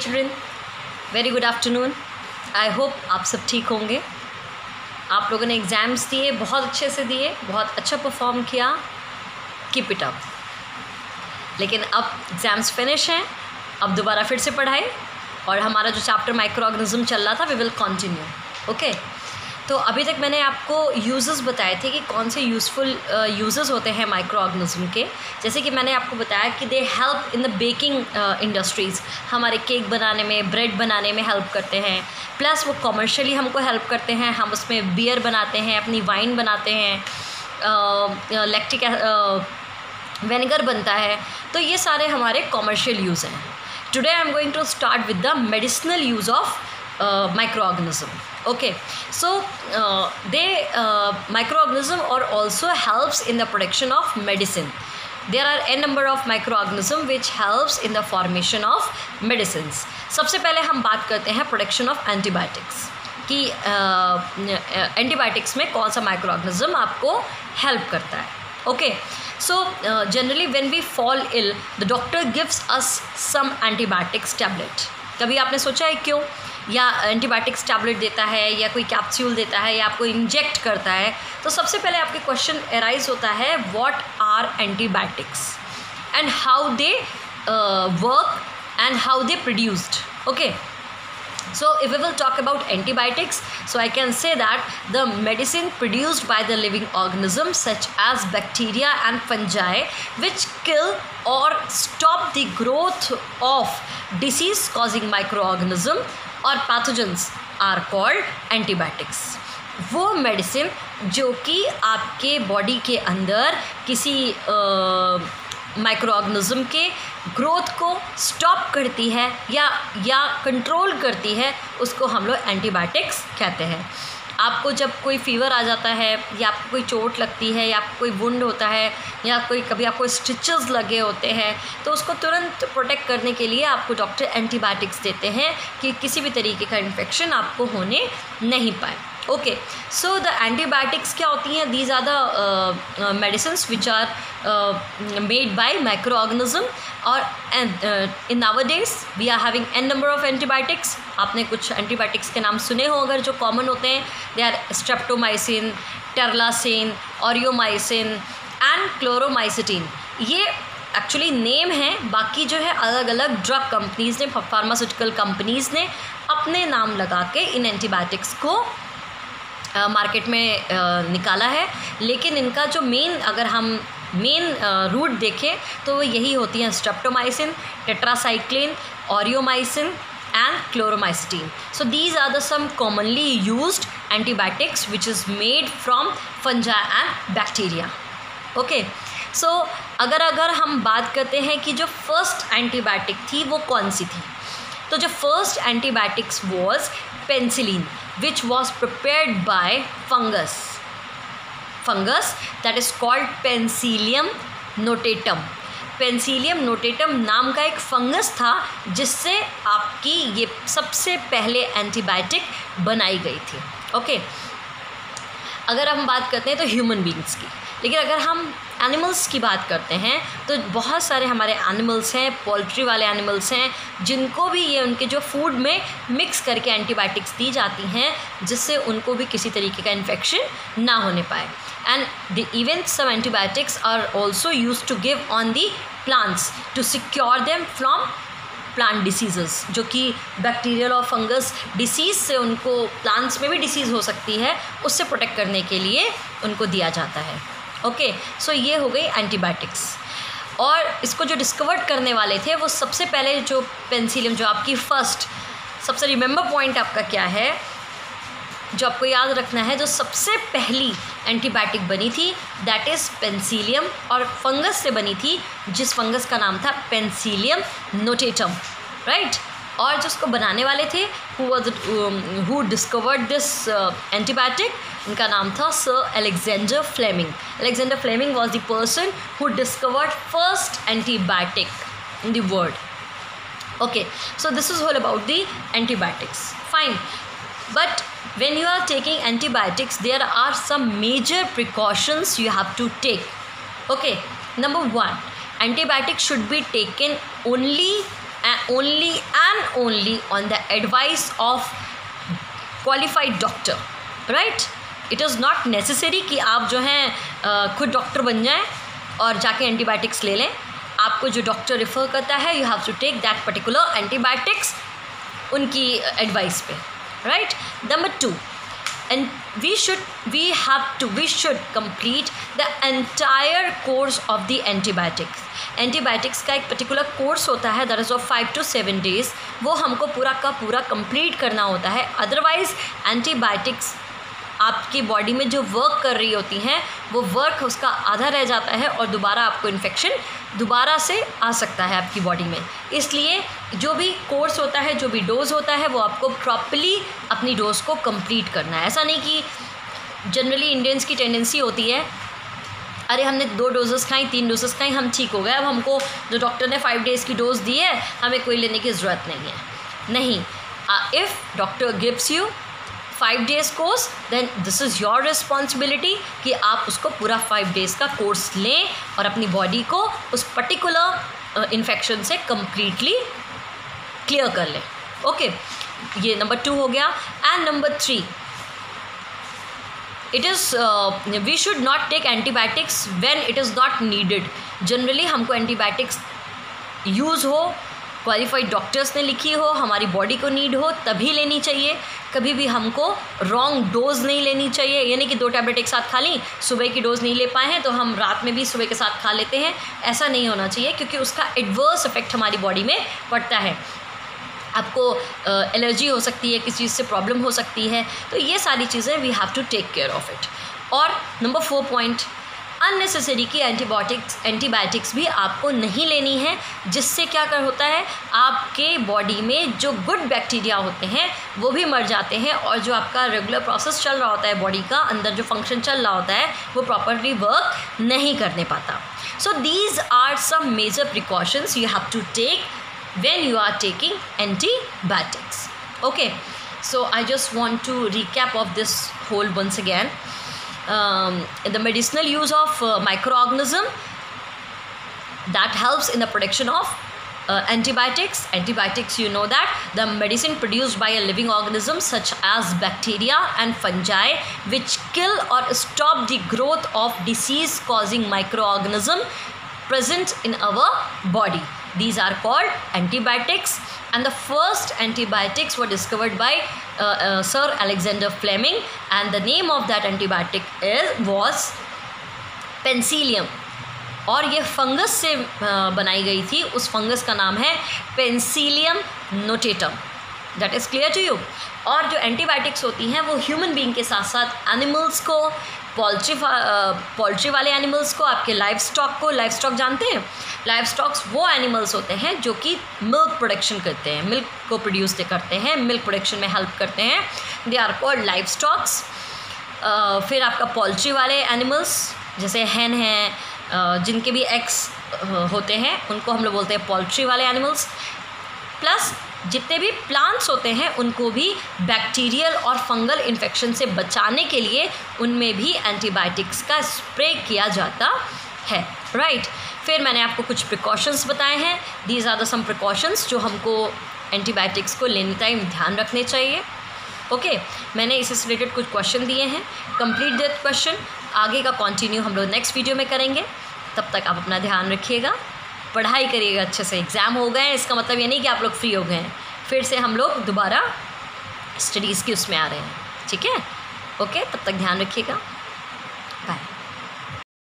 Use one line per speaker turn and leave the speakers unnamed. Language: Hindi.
Children, very good afternoon. I hope आप सब ठीक होंगे। आप लोगों ने एग्ज़ाम्स दिए, बहुत अच्छे से दिए, बहुत अच्छा परफॉर्म किया, कीप इट अप। लेकिन अब एग्ज़ाम्स फिनिश हैं, अब दोबारा फिर से पढ़ाई, और हमारा जो चैप्टर माइक्रो ऑर्गेनिज्म चल रहा था वी विल कंटिन्यू। ओके, तो अभी तक मैंने आपको यूजेस बताए थे कि कौन से यूज़फुल यूजेस होते हैं माइक्रो ऑर्गेनिज्म के। जैसे कि मैंने आपको बताया कि they help in the baking industries, हमारे केक बनाने में, ब्रेड बनाने में हेल्प करते हैं। प्लस वो कमर्शियली हमको हेल्प करते हैं, हम उसमें बियर बनाते हैं, अपनी वाइन बनाते हैं, लैक्टिक विनेगर बनता है। तो ये सारे हमारे कमर्शियल यूज़ हैं। Today I am going to start with the medicinal use of microorganism. Okay, so microorganism are also helps in the production of medicine. There are n number of microorganism which helps in the formation of medicines. सबसे पहले हम बात करते हैं प्रोडक्शन ऑफ एंटीबायोटिक्स कि एंटीबायोटिक्स में कौन सा माइक्रोऑर्गेनिज्म आपको हेल्प करता है। Okay, so generally when we fall ill the doctor gives us some antibiotics tablet. कभी आपने सोचा है क्यों? या एंटीबायोटिक्स टैबलेट देता है, या कोई कैप्सूल देता है, या आपको इंजेक्ट करता है। तो सबसे पहले आपके क्वेश्चन अराइज होता है, what are antibiotics and how they work and how they produced. Okay, so if we will talk about antibiotics, so I can say that the medicine produced by the living organisms such as bacteria and fungi which kill or stop the growth of disease causing microorganism or pathogens are called antibiotics. वो मेडिसिन जो कि आपके बॉडी के अंदर किसी माइक्रो ऑर्गेनिज्म के ग्रोथ को स्टॉप करती है या कंट्रोल करती है, उसको हम लोग एंटीबायोटिक्स कहते हैं। आपको जब कोई फीवर आ जाता है, या आपको कोई चोट लगती है, या आपको कोई वुंड होता है, या कभी आपको स्टिचेस लगे होते हैं, तो उसको तुरंत प्रोटेक्ट करने के लिए आपको डॉक्टर एंटीबायोटिक्स देते हैं कि किसी भी तरीके का इन्फेक्शन आपको होने नहीं पाए। ओके, सो द एंटीबायोटिक्स क्या होती हैं? These are the medicines which are made by micro organism, और in nowadays we are having an number of antibiotics. आपने कुछ एंटीबायोटिक्स के नाम सुने हो अगर, जो कॉमन होते हैं। They are streptomycin, tetracycline, aureomycin and chloromycetin. ये एक्चुअली नेम है, बाकी जो है अलग अलग ड्रग कंपनीज़ ने, फार्मास्यूटिकल कंपनीज़ ने अपने नाम लगा के इन एंटीबायोटिक्स को मार्केट में निकाला है। लेकिन इनका जो अगर हम मेन रूट देखें तो वो यही होती हैं: streptomycin, tetracycline, aureomycin and chloromycetin. So these are the some commonly used antibiotics which is made from fungi and bacteria. Okay, so अगर हम बात करते हैं कि जो फर्स्ट एंटीबायोटिक थी वो कौन सी थी, तो जो first antibiotics was penicillin which was prepared by fungus that is called Penicillium notatum. Penicillium notatum नाम का एक फंगस था जिससे आपकी ये सबसे पहले एंटीबायोटिक बनाई गई थी। ओके, अगर हम बात करते हैं तो ह्यूमन बींग्स की, लेकिन अगर हम एनिमल्स की बात करते हैं तो बहुत सारे हमारे एनिमल्स हैं, पोल्ट्री वाले एनिमल्स हैं, जिनको भी ये उनके जो फूड में मिक्स करके एंटीबायोटिक्स दी जाती हैं जिससे उनको भी किसी तरीके का इन्फेक्शन ना होने पाए। And the even some antibiotics are also use to give on the plants to secure them from plant diseases, जो कि बैक्टीरियल और फंगस डिसीज़ से उनको, प्लांट्स में भी डिसीज़ हो सकती है, उससे प्रोटेक्ट करने के लिए उनको दिया जाता है। ओके, सो ये हो गई एंटीबायोटिक्स। और इसको जो डिस्कवर करने वाले थे वो सबसे पहले जो पेनिसिलियम, जो आपकी फर्स्ट सबसे रिमेंबर पॉइंट आपका क्या है जो आपको याद रखना है, जो सबसे पहली एंटीबायोटिक बनी थी दैट इज़ पेनिसिलियम, और फंगस से बनी थी जिस फंगस का नाम था पेनिसिलियम नोटेटम, राइट। और जिसको बनाने वाले थे हु डिस्कवर्ड दिस एंटीबायोटिक, उनका नाम था sir Alexander Fleming. Alexander Fleming was the person who discovered first antibiotic in the world. Okay, so this is all about the antibiotics, fine. But when you are taking antibiotics, there are some major precautions you have to take. Okay, number one, antibiotics should be taken only only and only on the advice of qualified doctor, right? It is not necessary कि आप जो हैं खुद डॉक्टर बन जाएं और जाके एंटीबायोटिक्स ले लें. आपको जो डॉक्टर रेफ़र करता है, you have to take that particular antibiotics उनकी एडवाइस पे, right. Number 2, and we should complete the entire course of the antibiotics. Antibiotics का एक पर्टिकुलर कोर्स होता है, that is of 5 to 7 days. वो हमको पूरा का पूरा कंप्लीट करना होता है. अदरवाइज़ एंटीबायोटिक्स आपकी बॉडी में जो वर्क कर रही होती हैं, वो वर्क उसका आधा रह जाता है और दोबारा आपको इन्फेक्शन दोबारा से आ सकता है आपकी बॉडी में. इसलिए जो भी कोर्स होता है, जो भी डोज़ होता है, वो आपको प्रॉपर्ली अपनी डोज़ को कंप्लीट करना है. ऐसा नहीं कि जनरली इंडियंस की टेंडेंसी होती है, अरे हमने 2 डोजेस खाई, 3 डोजेस खाई, हम ठीक हो गए, अब हमको जो डॉक्टर ने 5 days की डोज़ दी है, हमें कोई लेने की ज़रूरत नहीं है. नहीं, if doctor gives you 5 days course, then this is your responsibility कि आप उसको पूरा 5 days का कोर्स लें और अपनी बॉडी को उस पर्टिकुलर इन्फेक्शन से कम्प्लीटली क्लियर कर लें. ओके, ये नंबर 2 हो गया. And number 3, it is we should not take antibiotics when it is not needed. Generally हमको एंटीबायोटिक्स यूज़ हो, क्वालिफाइड डॉक्टर्स ने लिखी हो, हमारी बॉडी को नीड हो, तभी लेनी चाहिए. कभी भी हमको रॉन्ग डोज नहीं लेनी चाहिए. यानी कि 2 टैबलेट एक साथ खा ली, सुबह की डोज़ नहीं ले पाए हैं तो हम रात में भी सुबह के साथ खा लेते हैं. ऐसा नहीं होना चाहिए, क्योंकि उसका एडवर्स इफेक्ट हमारी बॉडी में पड़ता है. आपको एलर्जी हो सकती है, किसी चीज़ से प्रॉब्लम हो सकती है. तो ये सारी चीज़ें we have to take care of it. और नंबर 4 पॉइंट, अननेसेसरी की एंटीबायोटिक्स भी आपको नहीं लेनी है, जिससे क्या कर होता है, आपके बॉडी में जो गुड बैक्टीरिया होते हैं वो भी मर जाते हैं, और जो आपका रेगुलर प्रोसेस चल रहा होता है बॉडी का, अंदर जो फंक्शन चल रहा होता है, वो प्रॉपरली वर्क नहीं करने पाता. So these are some major precautions you have to take when you are taking antibiotics. Okay, so I just want to recap of this whole once again. The medicinal use of microorganism that helps in the production of antibiotics. Antibiotics, you know that the medicine produced by a living organism such as bacteria and fungi, which kill or stop the growth of disease causing microorganism present in our body. These are called antibiotics, and the first antibiotics were discovered by Sir Alexander Fleming, and the name of that antibiotic was penicillium. और ये फंगस से बनाई गई थी. उस फंगस का नाम है penicillium notatum. That is clear to you. और जो एंटीबायोटिक्स होती हैं वो ह्यूमन बीइंग के साथ साथ एनिमल्स को, पोल्ट्री वाले एनिमल्स को, आपके लाइव स्टॉक को. लाइव स्टॉक जानते हैं? लाइव स्टॉक्स वो एनिमल्स होते हैं जो कि मिल्क प्रोडक्शन करते हैं, मिल्क को प्रोड्यूस करते हैं, मिल्क प्रोडक्शन में हेल्प करते हैं. They are called livestocks. फिर आपका पोल्ट्री वाले एनिमल्स जैसे हैन हैं, जिनके भी एग्स होते हैं, उनको हम लोग बोलते हैं पोल्ट्री वाले एनिमल्स. प्लस जितने भी प्लांट्स होते हैं उनको भी बैक्टीरियल और फंगल इन्फेक्शन से बचाने के लिए उनमें भी एंटीबायोटिक्स का स्प्रे किया जाता है, राइट. फिर मैंने आपको कुछ प्रिकॉशंस बताए हैं. These are the some precautions जो हमको एंटीबायोटिक्स को लेने टाइम ध्यान रखने चाहिए. ओके, मैंने इससे रिलेटेड कुछ क्वेश्चन दिए हैं. Complete that question. आगे का कंटिन्यू हम लोग नेक्स्ट वीडियो में करेंगे. तब तक आप अपना ध्यान रखिएगा, पढ़ाई करिएगा अच्छे से. एग्ज़ाम हो गए हैं, इसका मतलब ये नहीं कि आप लोग फ्री हो गए हैं. फिर से हम लोग दोबारा स्टडीज़ की उसमें आ रहे हैं. ठीक है, ओके, तब तक ध्यान रखिएगा. बाय.